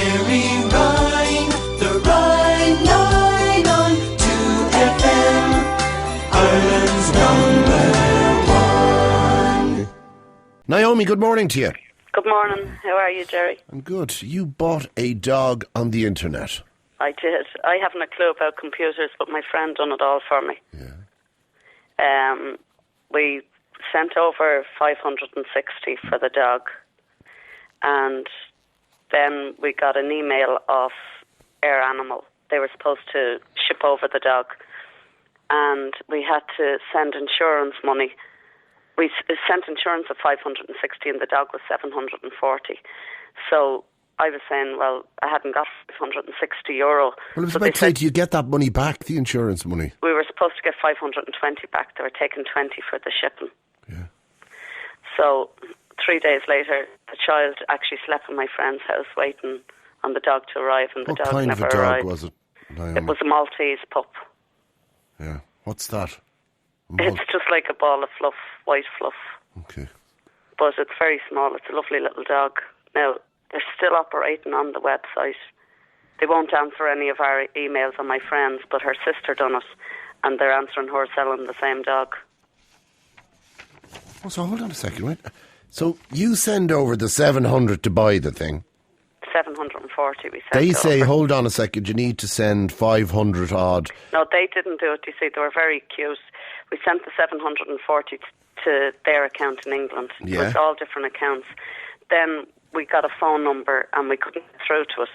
Gerry Ryan, the Ryan Line on 2FM, Ireland's number one. Naomi, good morning to you. Good morning. How are you, Gerry? I'm good. You bought a dog on the internet. I did. I haven't a clue about computers, but my friend done it all for me. Yeah. We sent over 560 for the dog, and then we got an email off Air Animal. They were supposed to ship over the dog, and we had to send insurance money. We sent insurance of 560 and the dog was 740. So I was saying, well, I hadn't got €560. Well, I was about to say, do you get that money back, the insurance money? We were supposed to get 520 back. They were taking 20 for the shipping. Yeah. So 3 days later, the child actually slept in my friend's house waiting on the dog to arrive, and the dog never arrived. What kind of a dog was it, Naomi? It was a Maltese pup. Yeah. What's that? It's just like a ball of fluff, white fluff. Okay. But it's very small. It's a lovely little dog. Now, they're still operating on the website. They won't answer any of our emails on my friends, but her sister done it, and they're answering her selling the same dog. Oh, so hold on a second, right? So you send over the 700 to buy the thing. 740 we sent They over. say, hold on a second, you need to send 500 odd. No, they didn't do it. You see, they were very cute. We sent the 740 to their account in England. Yeah. It was all different accounts. Then we got a phone number and we couldn't get through to it.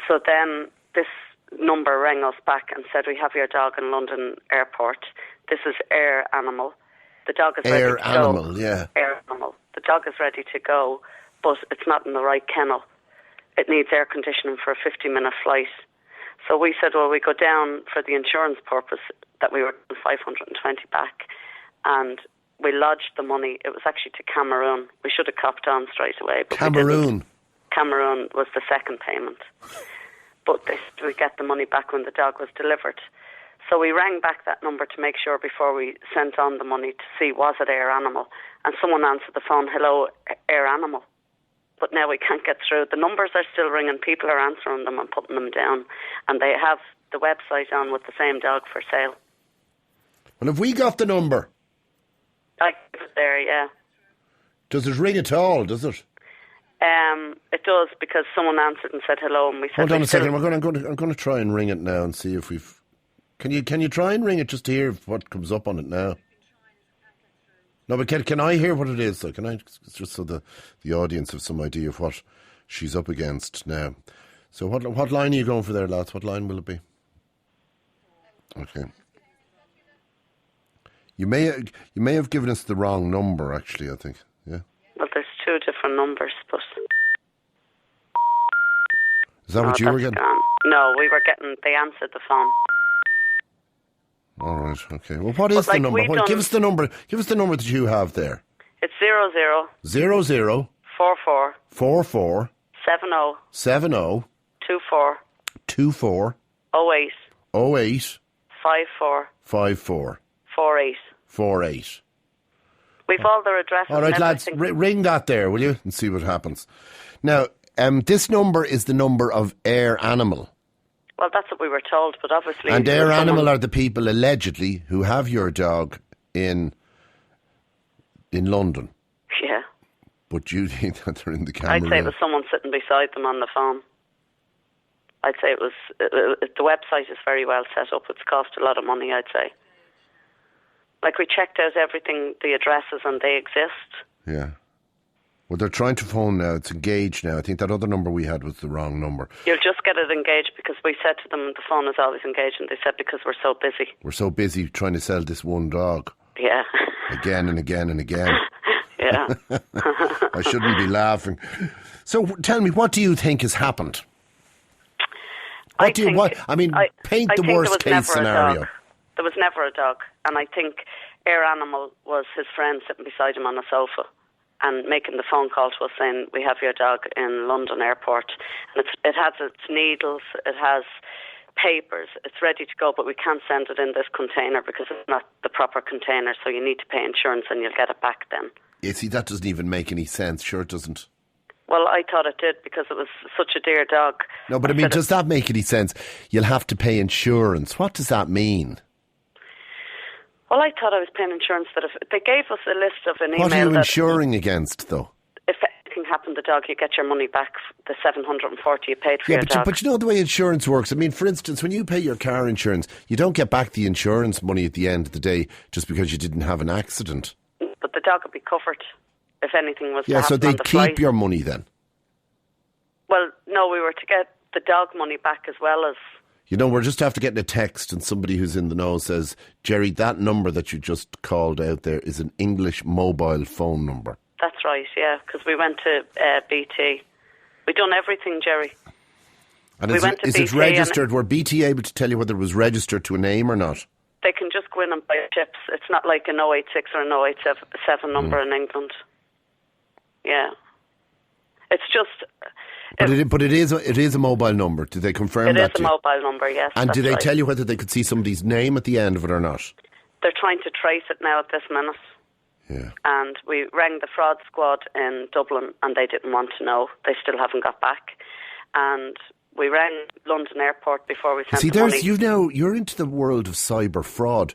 So then this number rang us back and said, we have your dog in London Airport. This is Air Animal. The dog is ready to go. Air Animal, yeah. Air Animal. The dog is ready to go, but it's not in the right kennel. It needs air conditioning for a 50-minute flight. So we said, well, we go down for the insurance purpose that we were 520 back, and we lodged the money. It was actually to Cameroon. We should have copped on straight away. But Cameroon? Cameroon was the second payment. But we get the money back when the dog was delivered. So we rang back that number to make sure before we sent on the money to see was it Air Animal. And someone answered the phone, hello, Air Animal. But now we can't get through. The numbers are still ringing. People are answering them and putting them down. And they have the website on with the same dog for sale. Well, have we got the number? I give it there, yeah. Does it ring at all, does it? It does, because someone answered and said hello, and we said... Hold on a second. I'm going to try and ring it now and see if we've... Can you try and ring it just to hear what comes up on it now? No, but can I hear what it is? So can I, just so the audience have some idea of what she's up against now. So what line are you going for there, lads? What line will it be? Okay. You may have given us the wrong number, actually, I think. Yeah. Well, there's two different numbers, but... Is that what you were getting? Gone. No, we were getting... They answered the phone. All right, okay. Well, what is the number? Give us the number. Give us the number that you have there. It's 00 00 44 44 70 70 24 24 08 08 54 54 48. 48. We've all their addresses. All right, and lads, ring that there, will you, and see what happens. Now, this number is the number of Air Animal. Well, that's what we were told, but obviously... And Air Animal are the people, allegedly, who have your dog in London. Yeah. But you think that they're in the Cameroon? I'd say it was someone sitting beside them on the phone. I'd say it was... the website is very well set up. It's cost a lot of money, I'd say. Like, we checked out everything, the addresses, and they exist. Yeah. Well, they're trying to phone now. It's engaged now. I think that other number we had was the wrong number. You'll just get it engaged, because we said to them the phone is always engaged, and they said because we're so busy. We're so busy trying to sell this one dog. Yeah. Again and again and again. Yeah. I shouldn't be laughing. So tell me, what do you think has happened? Paint the worst case scenario. There was never a dog, and I think Air Animal was his friend sitting beside him on a sofa and making the phone call to us saying, we have your dog in London Airport. And it has its needles, it has papers, it's ready to go, but we can't send it in this container because it's not the proper container, so you need to pay insurance and you'll get it back then. You see, that doesn't even make any sense. Sure it doesn't. Well, I thought it did because it was such a dear dog. No, but I mean, does that make any sense? You'll have to pay insurance. What does that mean? Well, I thought I was paying insurance that if they gave us a list of an email. What are you that insuring against, though? if anything happened to the dog, you get your money back, the $740 you paid for your dog. But you know the way insurance works. I mean, for instance, when you pay your car insurance, you don't get back the insurance money at the end of the day just because you didn't have an accident. But the dog would be covered if anything was to Yeah, happen so on they'd the keep flight. your money then. Well, no, we were to get the dog money back as well as... You know, we're just after getting a text and somebody who's in the know says, Gerry, that number that you just called out there is an English mobile phone number. That's right, yeah, because we went to BT. We done everything, Gerry. And We is, went it, to is it BT registered? Were BT able to tell you whether it was registered to a name or not? They can just go in and buy chips. It's not like an 086 or an 087 number in England. Yeah. It's just... But it is a mobile number. Did they confirm It that is to a you? mobile number, yes. And that's did they right. tell you whether they could see somebody's name at the end of it or not? They're trying to trace it now at this minute. Yeah. And we rang the fraud squad in Dublin and they didn't want to know. They still haven't got back. And we rang London Airport before we sent the money. You're into the world of cyber fraud.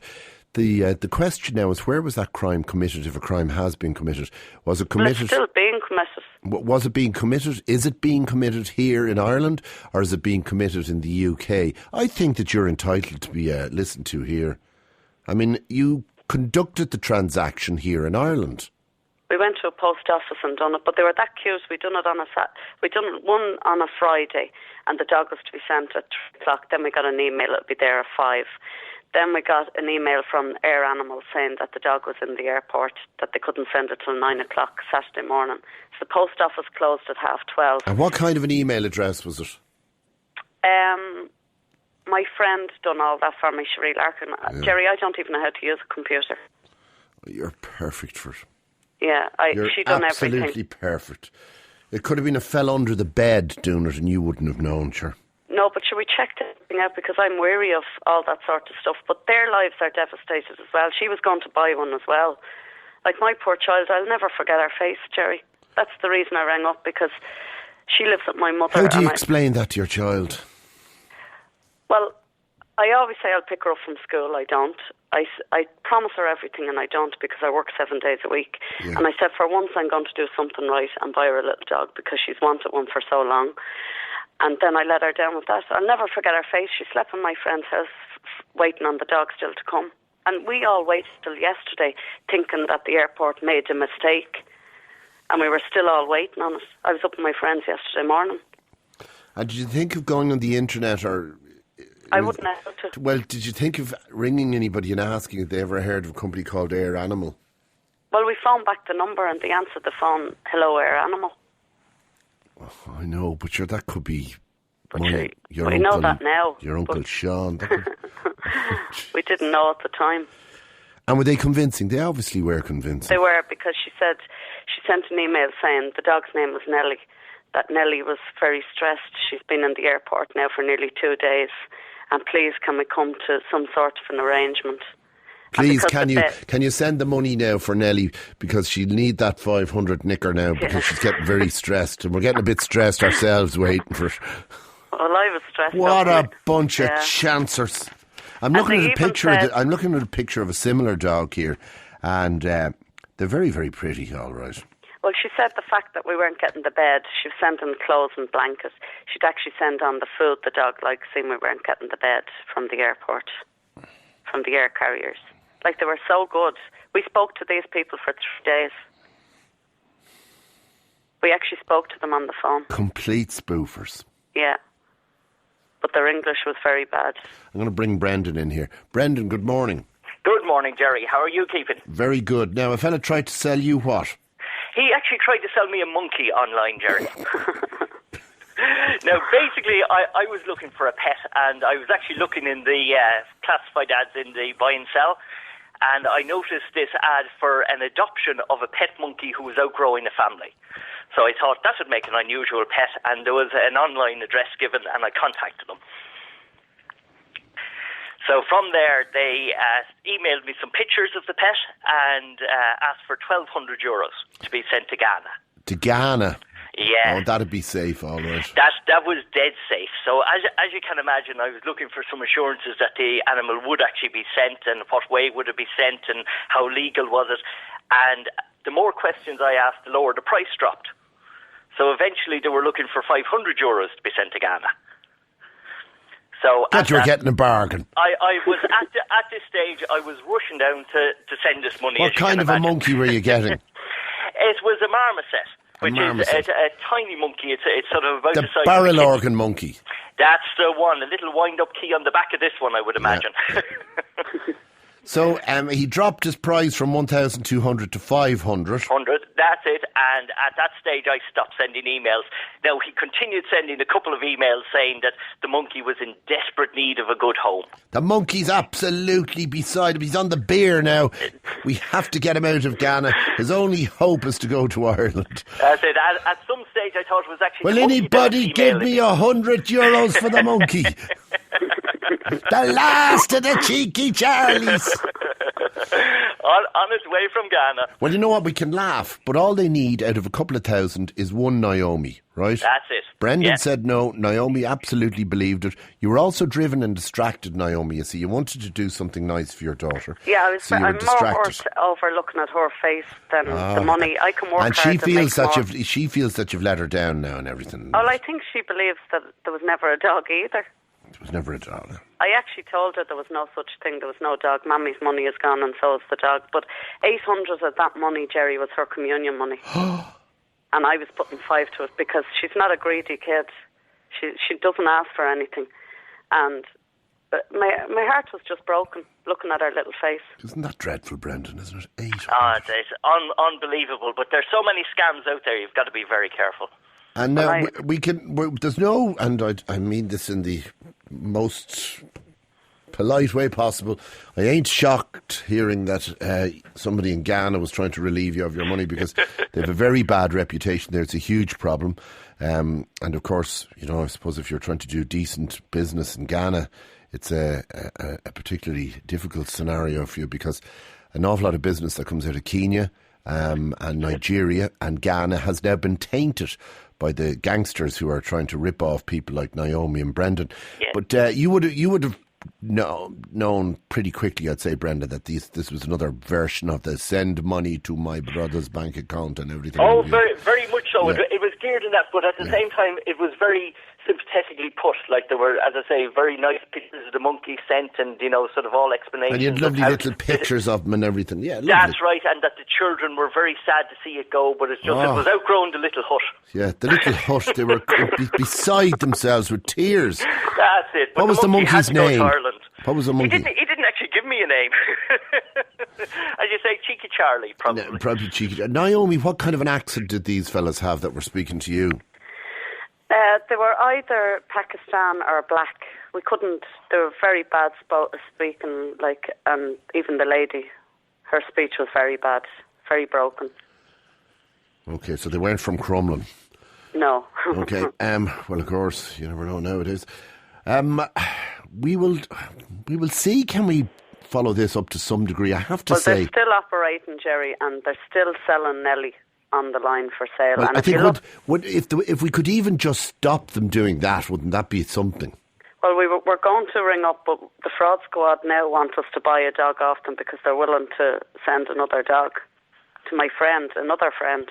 The question now is, where was that crime committed, if a crime has been committed? Was it Well, committed? it's still being committed. Was it being committed? Is it being committed here in Ireland, or is it being committed in the UK? I think that you're entitled to be listened to here. I mean, you conducted the transaction here in Ireland. We went to a post office and done it, but they were that cute. We done it on we done one on a Friday, and the dog was to be sent at 3:00. Then we got an email; it'll be there at 5. Then we got an email from Air Animal saying that the dog was in the airport, that they couldn't send it till 9:00 Saturday morning. So the post office closed at 12:30. And what kind of an email address was it? My friend done all that for me, Cherie Larkin. Gerry, I don't even know how to use a computer. You're perfect for it. Yeah, You're she done absolutely everything. perfect. It could have been a fell under the bed doing it and you wouldn't have known, sure. No, but we checked everything out because I'm weary of all that sort of stuff. But their lives are devastated as well. She was going to buy one as well. Like my poor child, I'll never forget her face, Gerry. That's the reason I rang up, because she lives with my mother. How do you and explain that to your child? Well, I always say I'll pick her up from school. I don't. I promise her everything and I don't, because I work 7 days a week. Yeah. And I said for once I'm going to do something right and buy her a little dog because she's wanted one for so long. And then I let her down with that. I'll never forget her face. She slept in my friend's house waiting on the dog still to come. And we all waited till yesterday thinking that the airport made a mistake. And we were still all waiting on it. I was up with my friends yesterday morning. And did you think of going on the internet or... I wouldn't have to. Well, did you think of ringing anybody and asking if they ever heard of a company called Air Animal? Well, we phoned back the number and they answered the phone, hello, Air Animal. Oh, I know, but sure, that could be... But your we know that now. Your Uncle but Sean. we didn't know at the time. And were they convincing? They obviously were convincing. They were, because she said, she sent an email saying the dog's name was Nellie, that Nellie was very stressed. She's been in the airport now for nearly 2 days. And please, can we come to some sort of an arrangement? Please, can you send the money now for Nellie, because she'll need that 500 nicker now, because she's getting very stressed, and we're getting a bit stressed ourselves waiting for it. Well, I was stressed. What out. a bunch of chancers! I'm looking at a picture. I'm looking at a picture of a similar dog here, and they're very, very pretty. All right. Well, she said the fact that we weren't getting the bed, she was sending clothes and blankets. She'd actually send on the food the dog liked, seeing we weren't getting the bed from the airport, from the air carriers. Like, they were so good. We spoke to these people for 3 days. We actually spoke to them on the phone. Complete spoofers. Yeah. But their English was very bad. I'm going to bring Brendan in here. Brendan, good morning. Good morning, Gerry. How are you keeping? Very good. Now, a fella tried to sell you what? He actually tried to sell me a monkey online, Gerry. Now, basically, I was looking for a pet, and I was actually looking in the classified ads in the buy and sell, and I noticed this ad for an adoption of a pet monkey who was outgrowing a family. So I thought that would make an unusual pet, and there was an online address given, and I contacted them. So from there, they emailed me some pictures of the pet and asked for €1,200 to be sent to Ghana. To Ghana? Yeah. Oh, that'd be safe, all right. That was dead safe. So as you can imagine, I was looking for some assurances that the animal would actually be sent, and what way would it be sent, and how legal was it. And the more questions I asked, the lower the price dropped. So eventually they were looking for €500 to be sent to Ghana. So Thought you were getting a bargain. I was at this stage, I was rushing down to send this money. What kind of a monkey were you getting? It was a marmoset, which is a tiny monkey. It's sort of about the size barrel of a organ monkey. That's the one. A little wind-up key on the back of this one, I would imagine. Yeah. So he dropped his price from 1,200 to 500. That's it. And at that stage, I stopped sending emails. Now, he continued sending a couple of emails saying that the monkey was in desperate need of a good home. The monkey's absolutely beside him. He's on the beer now. We have to get him out of Ghana. His only hope is to go to Ireland. That's it. At some stage, I thought it was actually... Will anybody give me €100 for the monkey? The last of the cheeky Charlies. On its way from Ghana. Well, you know what? We can laugh, but all they need out of a couple of thousand is one Naomi, right? That's it. Brendan said no. Naomi absolutely believed it. You were also driven and distracted, Naomi. You see, you wanted to do something nice for your daughter. Yeah, so I'm more over looking at her face than the money. I can work and hard she feels to that make she feels that you've let her down now and everything. Well, I think she believes that there was never a dog either. There was never a dog. I actually told her there was no such thing. There was no dog. Mammy's money is gone and so is the dog. But 800 of that money, Gerry, was her communion money. And I was putting 5 to it because she's not a greedy kid. She doesn't ask for anything. And my heart was just broken looking at her little face. Isn't that dreadful, Brendan, isn't it? 800. Oh, it's unbelievable. But there's so many scams out there, you've got to be very careful. And now there's no, and I mean this in the most polite way possible, I ain't shocked hearing that somebody in Ghana was trying to relieve you of your money, because they have a very bad reputation there. It's a huge problem. And of course, you know, I suppose if you're trying to do decent business in Ghana, it's a particularly difficult scenario for you, because an awful lot of business that comes out of Kenya and Nigeria and Ghana has now been tainted by the gangsters who are trying to rip off people like Naomi and Brendan. Yeah. But you would have known pretty quickly, I'd say, Brenda, that this was another version of the send money to my brother's bank account and everything. Oh, very, very much so. Yeah. It was geared in that, but at the same time, it was very sympathetically put. Like, there were, as I say, very nice pictures of the monkey sent, and, you know, sort of all explanations. And you had lovely little pictures of them and everything. Yeah, lovely. That's right, and that the children were very sad to see it go, but it's just it was outgrown the little hut. Yeah, the little hut. They were beside themselves with tears. That's it. But what was the monkey's name? What was the monkey? He didn't actually give me a name. As you say, Cheeky Charlie, probably. No, probably Cheeky. Naomi, what kind of an accent did these fellas have that were speaking to you? They were either Pakistan or black. We couldn't. They were very bad speaking. Even the lady, her speech was very bad, very broken. Okay, so they weren't from Crumlin. No. Okay. Well, of course, you never know nowadays. We will see. Can we follow this up to some degree? I have to say, they're still operating, Gerry, and they're still selling Nelly on the line for sale. Well, and I think if we could even just stop them doing that, wouldn't that be something? Well, we're going to ring up, but the fraud squad now want us to buy a dog off them because they're willing to send another dog to my friend, another friend.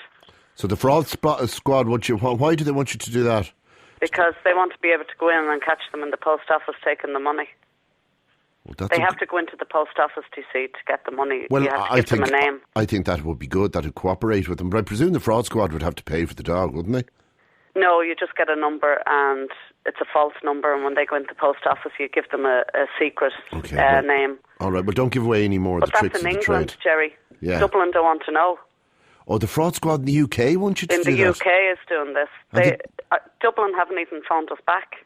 So the fraud squad want you? Why do they want you to do that? Because they want to be able to go in and catch them in the post office taking the money. Well, they have to go into the post office, to get the money. Well, you have to give them a name. I think that would be good, that would cooperate with them. But I presume the fraud squad would have to pay for the dog, wouldn't they? No, you just get a number and it's a false number, and when they go into the post office you give them a secret name. All right, well, don't give away any more of the tricks of the trade. But that's in England, Gerry. Yeah. Dublin don't want to know. Oh, the fraud squad in the UK want you to do that? In the UK is doing this. Dublin haven't even phoned us back.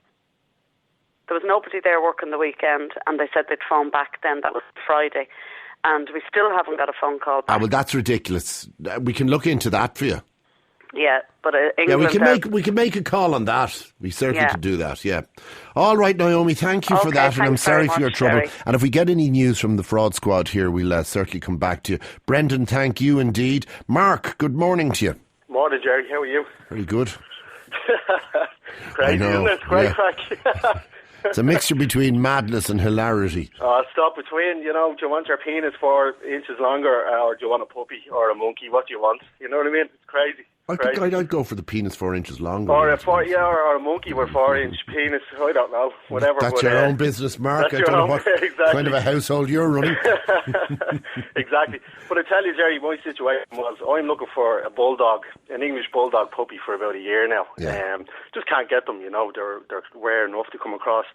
There was nobody there working the weekend, and they said they'd phone back then. That was Friday. And we still haven't got a phone call back. Well, that's ridiculous. We can look into that for you. Yeah, but England... Yeah, we can make a call on that. We certainly could do that, yeah. All right, Naomi, thank you for that, and I'm sorry for your trouble. Gerry. And if we get any news from the fraud squad here, we'll certainly come back to you. Brendan, thank you indeed. Mark, good morning to you. Morning, Gerry. How are you? Very good. Crazy, isn't it? Great crack. It's a mixture between madness and hilarity. Stop between, do you want your penis 4 inches longer, or do you want a puppy or a monkey? What do you want? You know what I mean? It's crazy. I think I'd go for the penis 4 inches longer. Or a monkey with 4-inch penis. I don't know. Whatever. That's your own business, Mark. I don't know what kind of a household you're running. Exactly. But I tell you, Gerry, my situation was I'm looking for a bulldog, an English bulldog puppy for about a year now. Yeah. Just can't get them, they're rare enough to come across.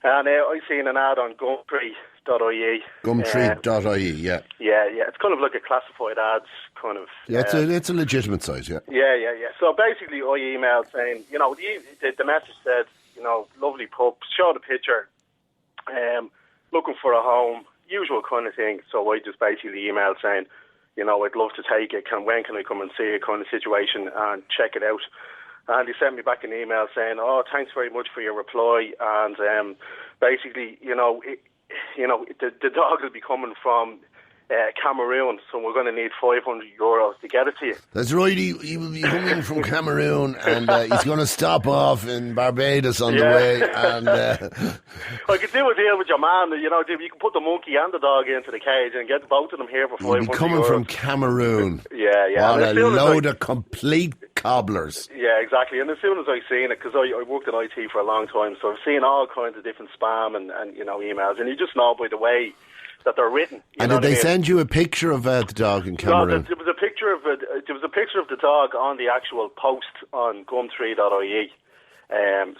And I seen an ad on Gumtree.ie. Gumtree.ie, yeah. Yeah. It's kind of like a classified ads kind of. Yeah, it's a legitimate site, yeah. Yeah. So basically, I emailed saying, the message said, lovely pup, showed a picture, looking for a home, usual kind of thing. So I just basically emailed saying, I'd love to take it. When can I come and see it, kind of situation, and check it out. And he sent me back an email saying, thanks very much for your reply. And basically, the dog will be coming from Cameroon, so we're going to need €500 to get it to you. That's right, he will be coming from Cameroon, and he's going to stop off in Barbados on the way. And I could do a deal with your man, you can put the monkey and the dog into the cage and get both of them here for €500. He'll be coming from Cameroon. Yeah. What a load of complete cobblers. Yeah, exactly. And as soon as I seen it, because I worked in IT for a long time, so I've seen all kinds of different spam and emails, and you just know by the way that they're written. And did they send you a picture of the dog in Cameroon? No, there was a picture of it. There was a picture of the dog on the actual post on Gumtree.ie.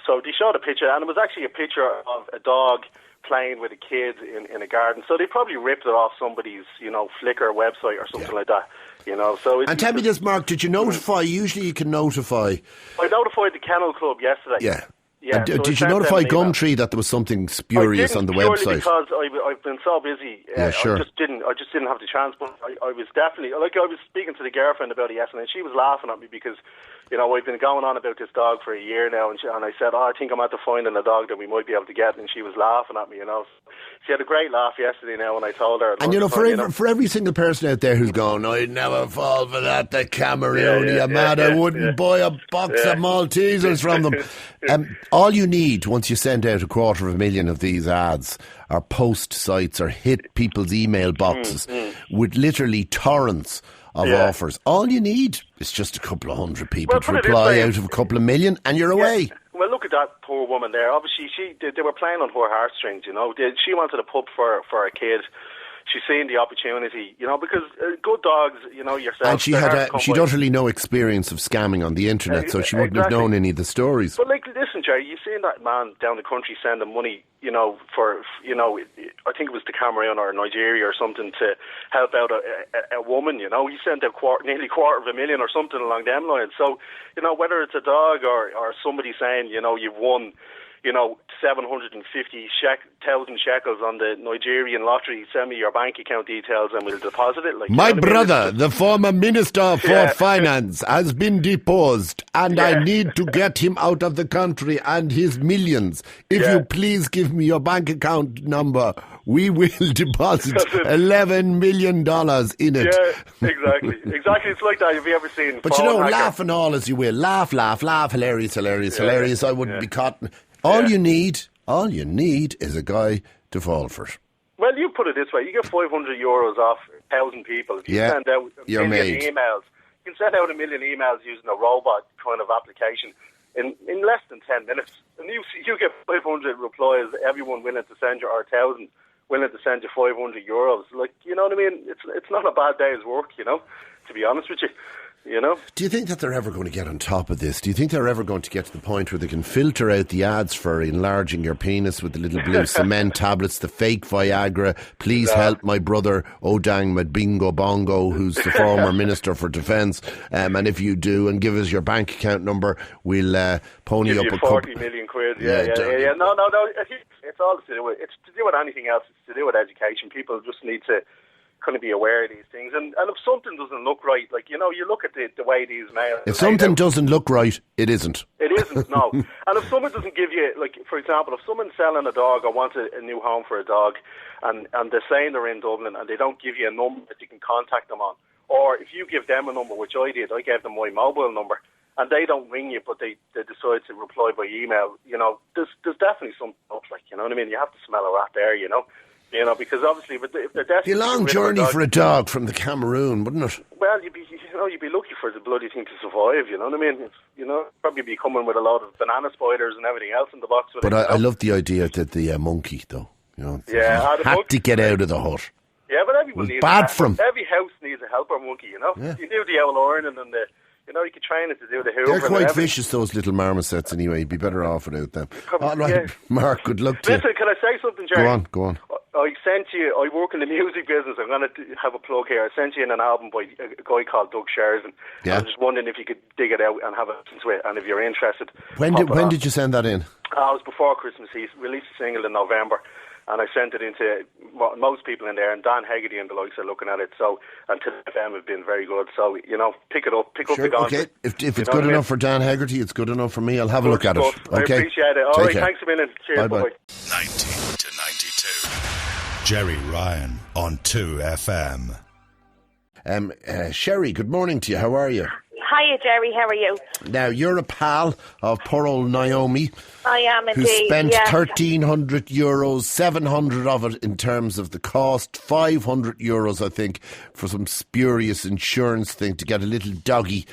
So they showed a picture, and it was actually a picture of a dog playing with a kid in a garden. So they probably ripped it off somebody's, Flickr website or something like that. So and tell me this, Mark, did you notify? Usually you can notify. I notified the Kennel Club yesterday. Yeah. Yeah, so did you notify Gumtree that there was something spurious on the website? Because I've been so busy. Sure. I just didn't have the chance. But I was definitely I was speaking to the girlfriend about it yesterday, and she was laughing at me because I've been going on about this dog for a year now, and I said, I think I'm after finding a dog that we might be able to get, and she was laughing at me. She had a great laugh yesterday now when I told her. And for every single person out there who's going, I'd never fall for that, the Cameroon, I wouldn't buy a box of Maltesers from them. All you need once you send out 250,000 of these ads are post sites or hit people's email boxes with literally torrents of offers. All you need is just a couple of hundred people to reply out of a couple of million, and you're away. Well, look at that poor woman there. Obviously, they were playing on her heartstrings. She wanted a pup for a kid. She's seen the opportunity, because good dogs, yourself. And she'd utterly no experience of scamming on the internet, so she wouldn't have known any of the stories. But listen, Gerry, you seen that man down the country sending money, for I think it was to Cameroon or Nigeria or something to help out a woman. He sent out nearly $250,000 or something along them lines. So whether it's a dog or somebody saying you've won 750,000 shekels on the Nigerian lottery, send me your bank account details and we'll deposit it. My brother, the former Minister for Finance, has been deposed, and I need to get him out of the country and his millions. If you please give me your bank account number, we will deposit $11 million in it. Yeah, exactly. It's like that. Have you ever seen? But laugh and all as you will. Laugh, hilarious. I wouldn't be caught. All you need is a guy to fall for it. Well, you put it this way: you get €500 off 1,000 people. If you send out a million emails. You can send out 1 million emails using a robot kind of application in less than 10 minutes, and you get 500 replies. Everyone willing to send you, or 1,000 willing to send you €500. Like, you know what I mean? It's not a bad day's work, to be honest with you. Do you think that they're ever going to get on top of this? Do you think they're ever going to get to the point where they can filter out the ads for enlarging your penis with the little blue cement tablets, the fake Viagra, please help my brother Odang Madbingo Bongo, who's the former Minister for Defence, and if you do, and give us your bank account number, we'll pony up a 40 million quid. Yeah. No. It's all to do with, it's to do with anything else. It's to do with education. People just need to kind of be aware of these things, and if something doesn't look right, you look at the way these males. If something doesn't look right, it isn't. It isn't, no. And if someone doesn't give you, for example, if someone's selling a dog or wants a new home for a dog, and they're saying they're in Dublin and they don't give you a number that you can contact them on, or if you give them a number, which I did, I gave them my mobile number, and they don't ring you, but they decide to reply by email, there's definitely something up, like, you know what I mean? You have to smell a rat there, because obviously if they're desperate, Be a long journey for a dog from the Cameroon, wouldn't it? Well, you'd be lucky for the bloody thing to survive. You know what I mean? Probably be coming with a lot of banana spiders and everything else in the box. But I love the idea that the monkey, though. Yeah, had to get out of the hut. Yeah, but everyone needs bad for him. Every house needs a helper monkey. Yeah. You do the old ironing and you can train it to do the hoover. They're quite vicious, those little marmosets. Anyway, you'd be better off without them. All right, yeah. Mark. Good luck to you. Listen, can I say something, Gerry? Go on. I work in the music business. I'm going to have a plug here. I sent you in an album by a guy called Doug Sherzan. Yeah. I'm just wondering if you could dig it out and have a listen to it, and if you're interested. When did you send that in? It was before Christmas. He released a single in November, and I sent it into most people in there, and Dan Hegarty and the likes are looking at it. So, and to them have been very good. So, pick it up. Pick up the gun. Okay. If it's good enough for Dan Hegarty, it's good enough for me. I'll have a look at it. Okay. I appreciate it. All right, care. thanks a million. Cheers. Bye-bye. 90 to 92. Gerry Ryan on 2FM. Sherry, good morning to you. How are you? Hiya, Gerry. How are you? Now, you're a pal of poor old Naomi. I am indeed. Who spent yes. €1,300, 700 of it in terms of the cost, €500, I think, for some spurious insurance thing to get a little doggy,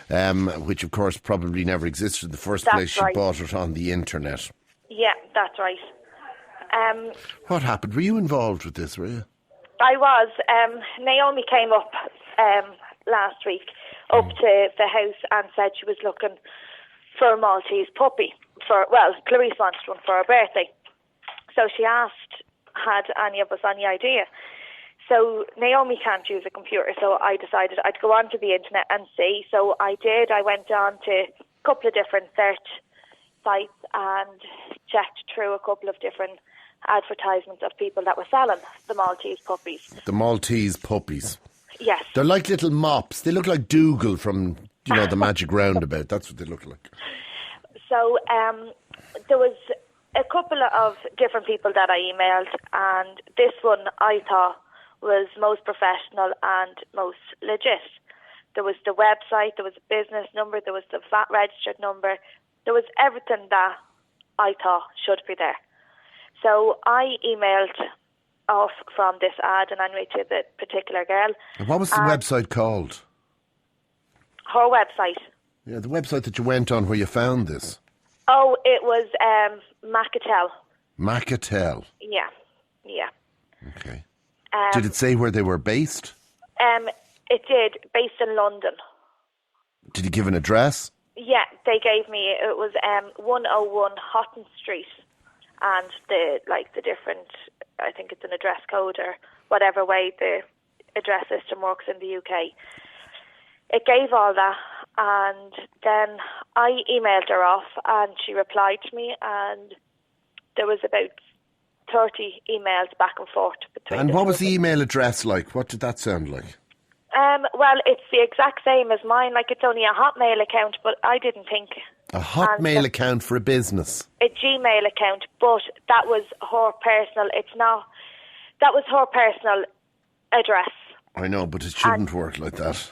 which, of course, probably never existed in the first place. She bought it on the internet. Yeah, that's right. What happened? Were you involved with this, were you? I was. Naomi came up last week up to the house and said she was looking for a Maltese puppy. Clarice wanted one for her birthday. So she asked, had any of us any idea? So Naomi can't use a computer, so I decided I'd go onto the internet and see. So I did. I went on to a couple of different search sites and checked through a couple of different advertisements of people that were selling the Maltese puppies. The Maltese puppies. Yes. They're like little mops. They look like Dougal from, the Magic Roundabout. That's what they look like. So there was a couple of different people that I emailed, and this one I thought was most professional and most legit. There was the website, there was a business number, there was the VAT registered number. There was everything that I thought should be there. So I emailed off from this ad and anyway to the particular girl. And what was the website called? Her website. Yeah, the website that you went on where you found this. Oh, it was Macatel. Macatel. Yeah. Okay. Did it say where they were based? It did, based in London. Did you give an address? Yeah, they gave me, it was 101 Houghton Street. And the different, I think it's an address code or whatever way the address system works in the UK. It gave all that, and then I emailed her off, and she replied to me, and there was about 30 emails back and forth between. And what was the email address like? What did that sound like? Well, it's the exact same as mine. Like, it's only a Hotmail account, but I didn't think. A Hotmail account for a business? A Gmail account, but that was her personal. That was her personal address. I know, but it shouldn't work like that.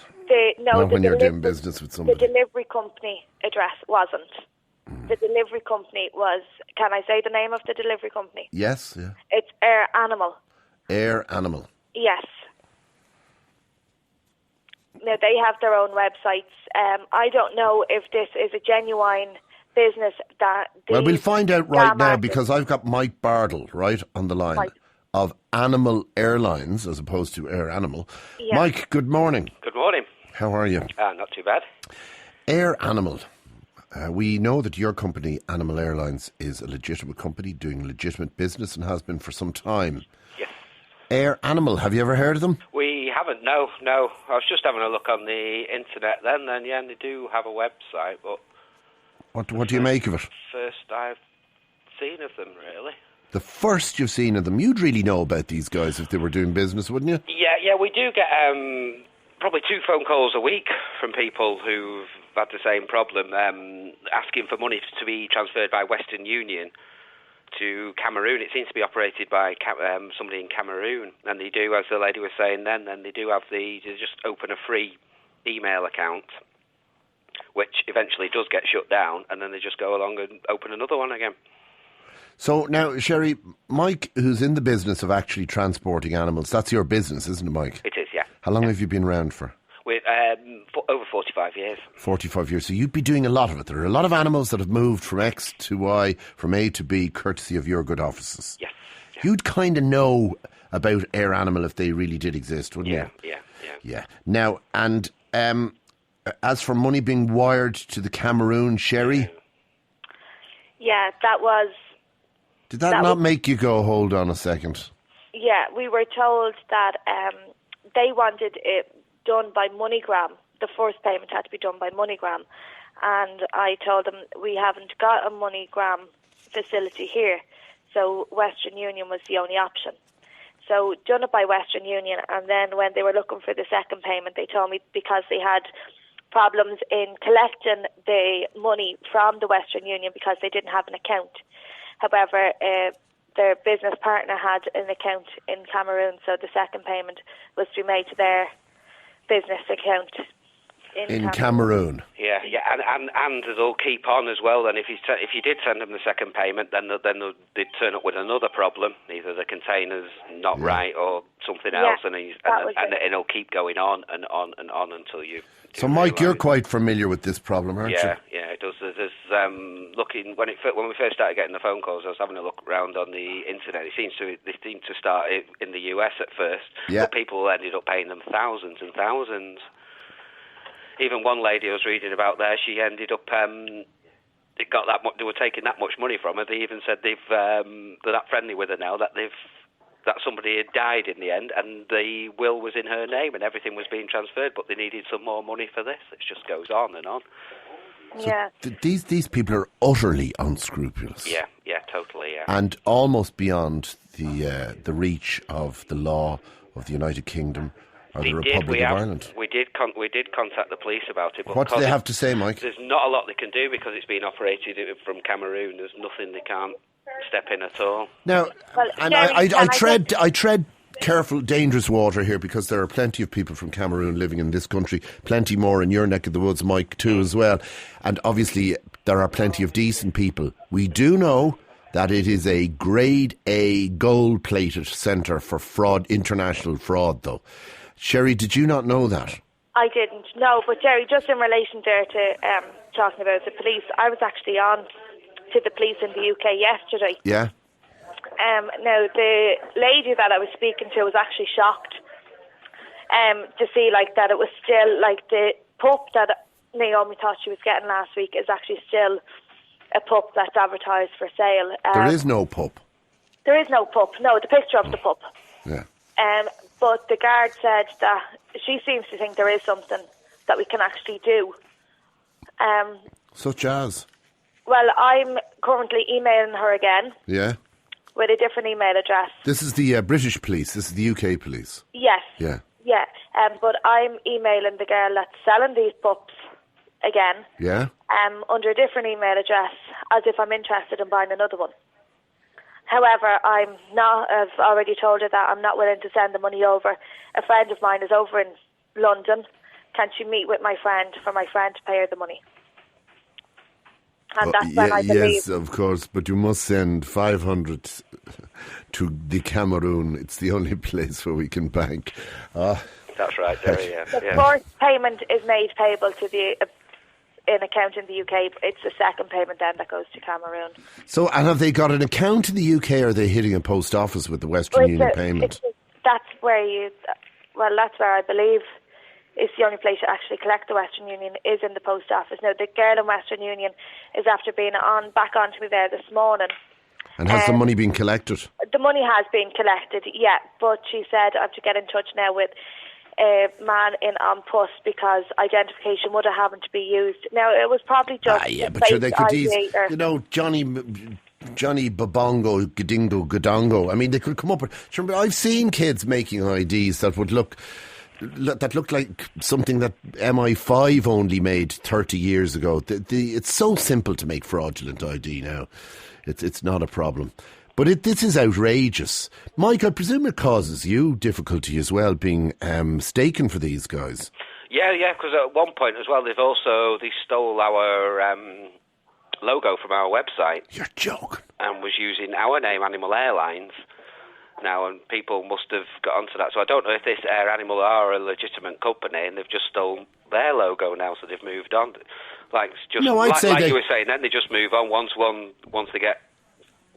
Not when you're doing business with somebody. The delivery company address wasn't. The delivery company was. Can I say the name of the delivery company? Yes, yeah. It's Air Animal. Air Animal. Yes. Now, they have their own websites. I don't know if this is a genuine business that... Well, we'll find out right now because I've got Mike Bardle, right, on the line of Animal Airlines as opposed to Air Animal. Yeah. Mike, good morning. Good morning. How are you? Not too bad. Air Animal. We know that your company, Animal Airlines, is a legitimate company doing legitimate business and has been for some time. Yes. Air Animal, have you ever heard of them? We haven't, no. I was just having a look on the internet then, and yeah, they do have a website, but... What do you make of it? First I've seen of them, really. The first you've seen of them? You'd really know about these guys if they were doing business, wouldn't you? Yeah, we do get probably 2 phone calls a week from people who've had the same problem, asking for money to be transferred by Western Union to Cameroon. It seems to be operated by somebody in Cameroon, and they do, as the lady was saying then they do have they just open a free email account which eventually does get shut down, and then they just go along and open another one again. So now, Sherry, Mike, who's in the business of actually transporting animals, that's your business, isn't it, Mike? It is, yeah. How long have you been around for? With over 45 years. 45 years. So you'd be doing a lot of it. There are a lot of animals that have moved from X to Y, from A to B, courtesy of your good offices. Yes. Yeah. You'd kind of know about Air Animal if they really did exist, wouldn't you? Yeah. Now, and as for money being wired to the Cameroon, Sherry? Yeah, that was... Did that not make you go, hold on a second? Yeah, we were told that they wanted it done by MoneyGram. The first payment had to be done by MoneyGram. And I told them we haven't got a MoneyGram facility here, so Western Union was the only option. So done it by Western Union, and then when they were looking for the second payment, they told me because they had problems in collecting the money from the Western Union because they didn't have an account. However, their business partner had an account in Cameroon, so the second payment was to be made to their business account in Cameroon. Yeah, and they'll keep on as well. Then if you did send them the second payment, then they'd turn up with another problem, either the container's not right or something else, and it'll keep going on and on and on until you. So, Mike, you're quite familiar with this problem, aren't you? Yeah, it does. There's looking when we first started getting the phone calls, I was having a look around on the internet. They seem to start in the US at first, but people ended up paying them thousands and thousands. Even one lady I was reading about there, she ended up. It got that much. They were taking that much money from her. They even said they're that friendly with her now that somebody had died in the end, and the will was in her name, and everything was being transferred. But they needed some more money for this. It just goes on and on. So these people are utterly unscrupulous. Yeah, totally. Yeah, and almost beyond the reach of the law of the United Kingdom. Or the Republic of Ireland. We did contact the police about it. But what do they have to say, Mike? There's not a lot they can do because it's being operated from Cameroon. There's nothing they can't step in at all. Now, and I tread careful, dangerous water here because there are plenty of people from Cameroon living in this country, plenty more in your neck of the woods, Mike, too, as well. And obviously, there are plenty of decent people. We do know that it is a grade A gold-plated centre for fraud, international fraud, though. Sherry, did you not know that? I didn't, no. But, Gerry, just in relation there to talking about the police, I was actually on to the police in the UK yesterday. Yeah. Now, the lady that I was speaking to was actually shocked to see, that it was still, the pup that Naomi thought she was getting last week is actually still a pup that's advertised for sale. There is no pup. There is no pup. No, the picture of the pup. Yeah. But the guard said that she seems to think there is something that we can actually do. Such as? Well, I'm currently emailing her again. Yeah. With a different email address. This is the British police. This is the UK police. Yes. Yeah. Yeah. But I'm emailing the girl that's selling these pups again. Yeah. Under a different email address, as if I'm interested in buying another one. However, I've already told her that I'm not willing to send the money over. A friend of mine is over in London. Can she meet with my friend for my friend to pay her the money? And that's when I believe... Yes, of course, but you must send 500 to the Cameroon. It's the only place where we can bank. That's right, Gerry, yeah. The first payment is made payable to the... an account in the UK, it's the second payment then that goes to Cameroon. So, and have they got an account in the UK, or are they hitting a post office with the Western Union payment? That's where I believe is the only place you actually collect the Western Union is in the post office. Now, the girl in Western Union is after being back on to me there this morning. And has the money been collected? The money has been collected, yeah, but she said I have to get in touch now with a man in Puss because identification would have happened to be used. Now, it was probably just... but sure, they could use, Johnny Babongo, Gadingo, Gadongo. I mean, they could come up with... Remember, I've seen kids making IDs that would look like something that MI5 only made 30 years ago. It's so simple to make fraudulent ID now. It's not a problem. But this is outrageous. Mike, I presume it causes you difficulty as well, being staken for these guys. Yeah, because at one point as well, they stole our logo from our website. You're joking. And was using our name, Animal Airlines, now, and people must have got onto that. So I don't know if this Air Animal are a legitimate company, and they've just stolen their logo now, so they've moved on. Like you were saying, then they just move on once they get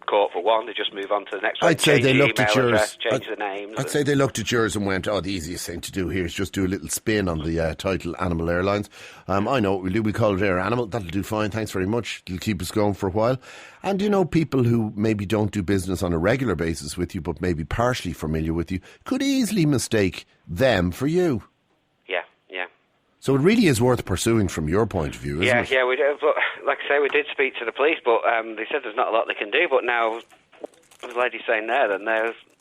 caught for one, they just move on to the next one. I'd say they looked at yours. Change the names. I'd say they looked at yours and went, the easiest thing to do here is just do a little spin on the title Animal Airlines. I know what we'll do. We call it Air Animal. That'll do fine. Thanks very much. It'll keep us going for a while. And, people who maybe don't do business on a regular basis with you, but maybe partially familiar with you, could easily mistake them for you. Yeah. So it really is worth pursuing from your point of view, isn't it? Yeah, we do. But like I say, we did speak to the police, but they said there's not a lot they can do. But now, the lady's saying then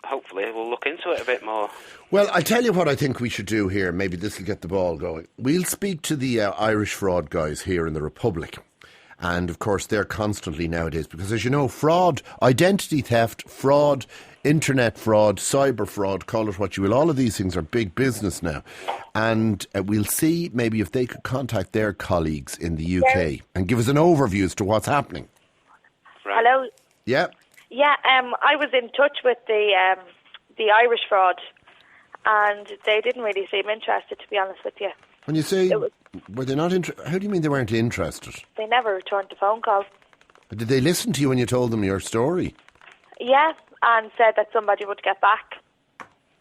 hopefully we'll look into it a bit more. Well, I'll tell you what I think we should do here. Maybe this will get the ball going. We'll speak to the Irish fraud guys here in the Republic. And, of course, they're constantly nowadays, because, as you know, fraud, identity theft, fraud, internet fraud, cyber fraud, call it what you will, all of these things are big business now. And we'll see maybe if they could contact their colleagues in the UK and give us an overview as to what's happening. Right. Hello? Yeah? Yeah, I was in touch with the Irish fraud, and they didn't really seem interested, to be honest with you. When you say, were they not interested? How do you mean they weren't interested? They never returned the phone call. But did they listen to you when you told them your story? Yeah, and said that somebody would get back,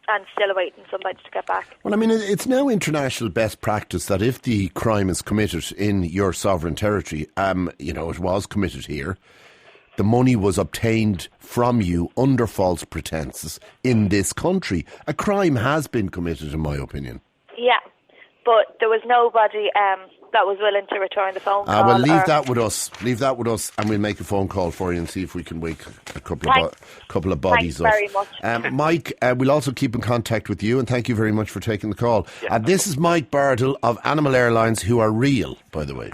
and still awaiting somebody to get back. Well, I mean, it's now international best practice that if the crime is committed in your sovereign territory, it was committed here, the money was obtained from you under false pretences in this country. A crime has been committed, in my opinion. Yeah, but there was nobody that was willing to return the phone call. Well, leave that with us. Leave that with us, and we'll make a phone call for you and see if we can wake a couple of bodies up. Thanks very much. Mike, we'll also keep in contact with you, and thank you very much for taking the call. Yeah, this is Mike Bardell of Animal Airlines, who are real, by the way.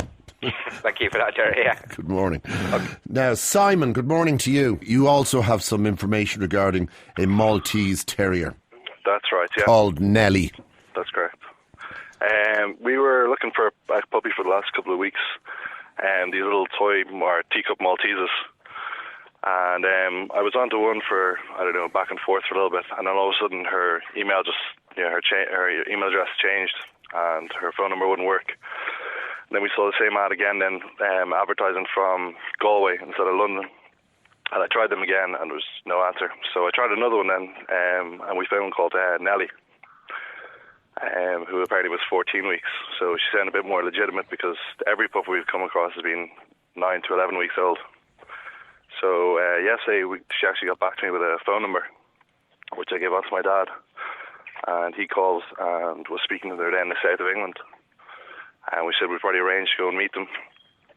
Thank you for that, Gerry. Yeah. Good morning. Okay. Now, Simon, good morning to you. You also have some information regarding a Maltese Terrier. That's right, yeah. Called Nelly. That's correct. We were looking for a puppy for the last couple of weeks, these little toy or teacup Malteses. And I was on to one for, back and forth for a little bit, and then all of a sudden her email her email address changed, and her phone number wouldn't work. Then we saw the same ad again, advertising from Galway instead of London. And I tried them again, and there was no answer. So I tried another one then, and we found one called Nelly, who apparently was 14 weeks. So she sounded a bit more legitimate, because every puppy we've come across has been 9 to 11 weeks old. So yesterday she actually got back to me with a phone number, which I gave on to my dad. And he called and was speaking to her then in the south of England. And we said we'd probably arrange to go and meet them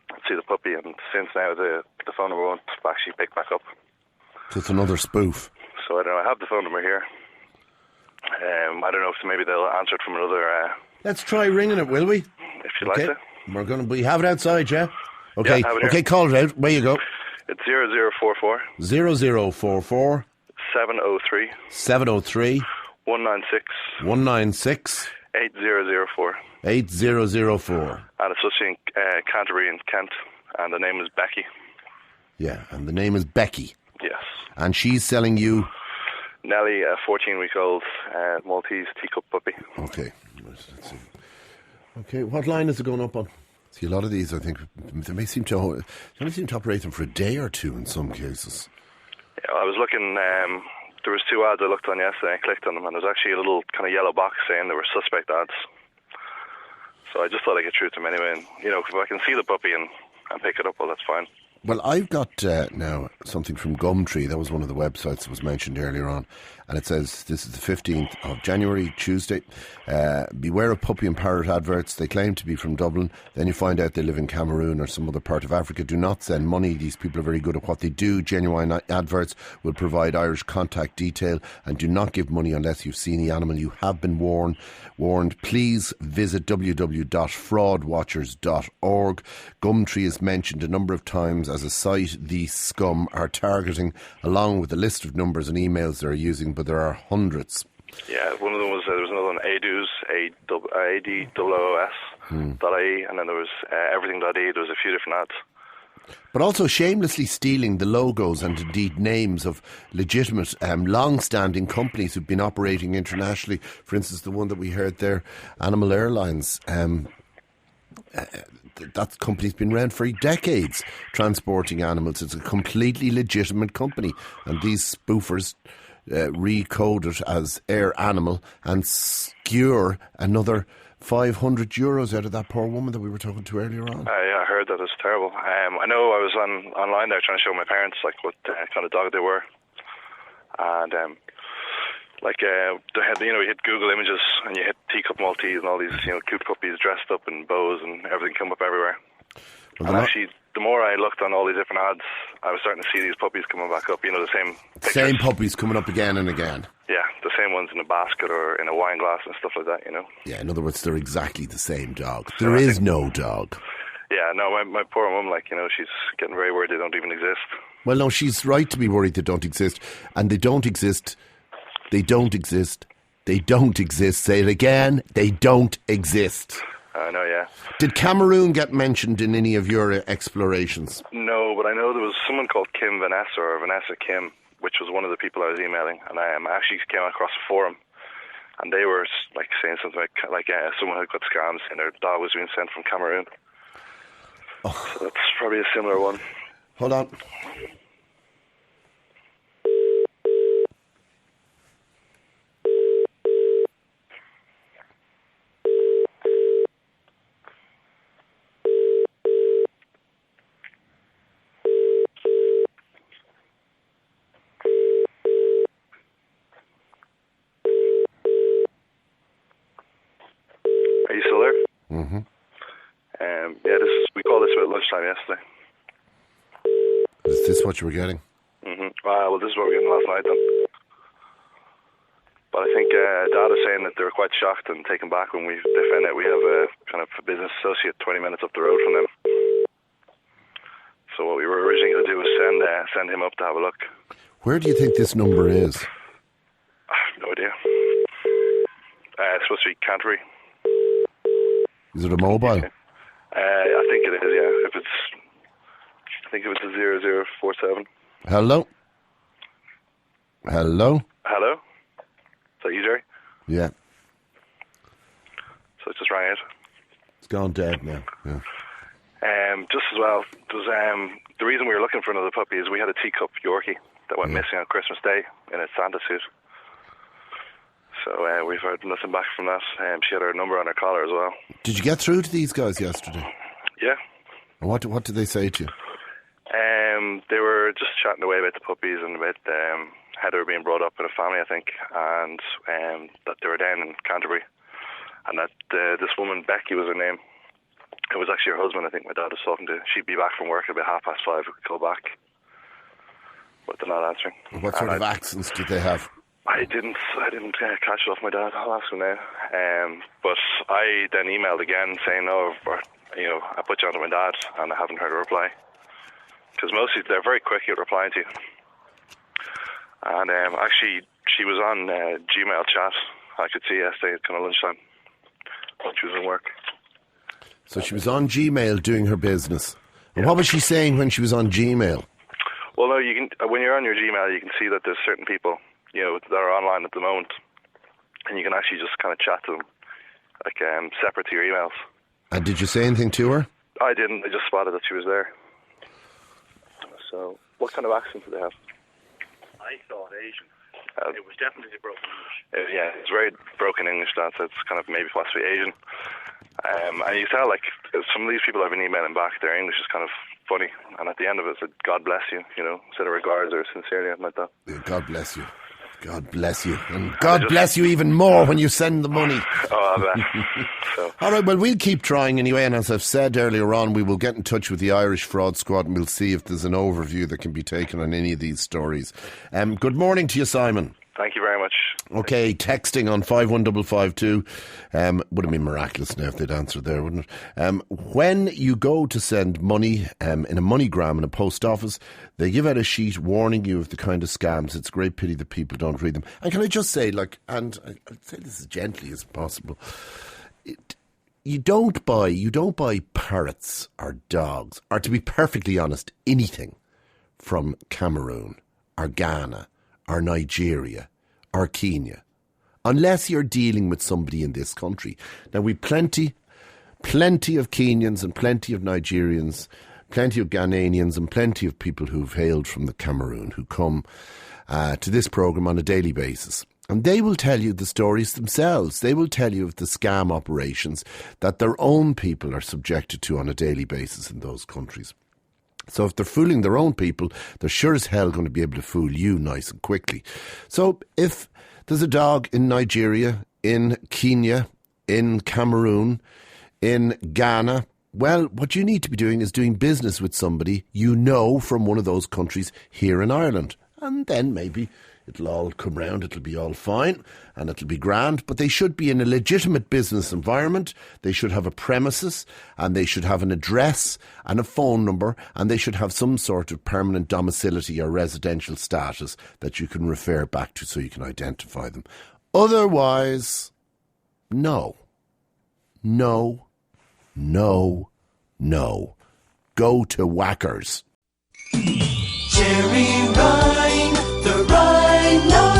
and see the puppy. And since now, the phone number won't actually pick back up. So it's another spoof. So I don't know. I have the phone number here. I don't know if maybe they'll answer it from another... Let's try ringing it, will we? If you'd like to. We have it outside, yeah? Okay, yeah, have it here. Okay, call it out. Where you go? It's 0044 0044 703 703 196 196 8004. 8004. And it's just in Canterbury in Kent, and the name is Becky. Yeah, and the name is Becky. Yes. And she's selling you... Nelly, a 14-week-old Maltese teacup puppy. Okay, let's see. Okay, what line is it going up on? See, a lot of these, I think, they only seem to operate them for a day or two in some cases. Yeah, I was looking... there was 2 ads I looked on yesterday and clicked on them, and there's actually a little kind of yellow box saying they were suspect ads. So I just thought I'd get through to them anyway. And, if I can see the puppy and pick it up, well, that's fine. Well, I've got now something from Gumtree. That was one of the websites that was mentioned earlier on. And it says, this is the 15th of January, Tuesday. Beware of puppy and parrot adverts. They claim to be from Dublin. Then you find out they live in Cameroon or some other part of Africa. Do not send money. These people are very good at what they do. Genuine adverts will provide Irish contact detail. And do not give money unless you've seen the animal. You have been warned. Please visit www.fraudwatchers.org. Gumtree is mentioned a number of times as a site these scum are targeting, along with the list of numbers and emails they're using, but there are hundreds. Yeah, one of them was, there was another one, Adu's, ADOOS.ie, and then there was everything.e. There was a few different ads. But also shamelessly stealing the logos and indeed names of legitimate, long-standing companies who've been operating internationally. For instance, the one that we heard there, Animal Airlines. That company's been around for decades, transporting animals. It's a completely legitimate company. And these spoofers recode it as Air Animal and skewer another €500 out of that poor woman that we were talking to earlier on. Yeah, I heard that. It's terrible. I know I was online there trying to show my parents like what kind of dog they were, and they had, you hit Google Images and you hit teacup Maltese and all these cute puppies dressed up in bows and everything come up everywhere. Well, and actually, the more I looked on all these different ads, I was starting to see these puppies coming back up. The same pictures. Same puppies coming up again and again. Yeah, the same ones in a basket or in a wine glass and stuff like that, Yeah, in other words, they're exactly the same dog. There is no dog. Yeah, no, my poor mum, she's getting very worried they don't even exist. Well, no, she's right to be worried they don't exist. And they don't exist. They don't exist. They don't exist. Say it again. They don't exist. I know, yeah. Did Cameroon get mentioned in any of your explorations? No, but I know there was someone called Kim Vanessa or Vanessa Kim, which was one of the people I was emailing, and I actually came across a forum, and they were saying something like someone had got scams and their dog was being sent from Cameroon. Oh. So that's probably a similar one. Hold on. Are you still there? Mm-hmm. We called this about lunchtime yesterday. Is this what you were getting? Mm-hmm. Well, this is what we were getting last night then. But I think Dad is saying that they were quite shocked and taken back when they found out we have a kind of a business associate 20 minutes up the road from them. So what we were originally going to do was send him up to have a look. Where do you think this number is? I have no idea. It's supposed to be Canterbury. Is it a mobile? I think it is, yeah. I think it was a 0047. Hello? Hello? Hello? Is that you, Gerry? Yeah. So it just rang out. It's gone dead now. Yeah. Just as well, the reason we were looking for another puppy is we had a teacup Yorkie that went missing on Christmas Day in a Santa suit. So we've heard nothing back from that. She had her number on her collar as well. Did you get through to these guys yesterday? Yeah. And what did they say to you? They were just chatting away about the puppies and about how they were being brought up in a family, I think, and that they were down in Canterbury. And that this woman, Becky was her name, it was actually her husband, I think my dad was talking to. She'd be back from work about 5:30 we could go back. But they're not answering. What sort of accents did they have? I didn't catch it off my dad. I'll ask him now. But I then emailed again saying, I put you on to my dad and I haven't heard a reply. Because mostly they're very quick at replying to you. And actually, she was on Gmail chat. I could see yesterday at kind of lunchtime when she was in work. So she was on Gmail doing her business. And what was she saying when she was on Gmail? Well, no, you can. When you're on your Gmail, you can see that there's certain people, that are online at the moment, and you can actually just kind of chat to them, separate to your emails. And did you say anything to her? I didn't. I just spotted that she was there. So, what kind of accent do they have? I thought Asian. It was definitely broken English. Yeah, it's very broken English. It's kind of maybe possibly Asian. And you tell, some of these people I've been emailing back, their English is kind of funny. And at the end of it, said, God bless you, instead of regards or sincerely, something like that. Yeah, God bless you. God bless you. And God bless you even more when you send the money. Oh, I bet. So. All right, well, we'll keep trying anyway. And as I've said earlier on, we will get in touch with the Irish Fraud Squad and we'll see if there's an overview that can be taken on any of these stories. Good morning to you, Simon. Thank you very much. Okay, texting on 51552 would have been miraculous now if they'd answered there, wouldn't it? When you go to send money in a MoneyGram in a post office, they give out a sheet warning you of the kind of scams. It's a great pity that people don't read them. And can I just say, and I'll say this as gently as possible, you don't buy parrots or dogs, or to be perfectly honest, anything from Cameroon or Ghana or Nigeria or Kenya, unless you're dealing with somebody in this country. Now, we've plenty of Kenyans and plenty of Nigerians, plenty of Ghanaians and plenty of people who've hailed from the Cameroon who come to this programme on a daily basis. And they will tell you the stories themselves. They will tell you of the scam operations that their own people are subjected to on a daily basis in those countries. So if they're fooling their own people, they're sure as hell going to be able to fool you nice and quickly. So if there's a dog in Nigeria, in Kenya, in Cameroon, in Ghana, well, what you need to be doing is doing business with somebody you know from one of those countries here in Ireland. And then maybe it'll all come round, it'll be all fine and it'll be grand, but they should be in a legitimate business environment. They should have a premises and they should have an address and a phone number, and they should have some sort of permanent domicility or residential status that you can refer back to so you can identify them. Otherwise, no. Go to whackers. Gerry Ryan, the Rhino.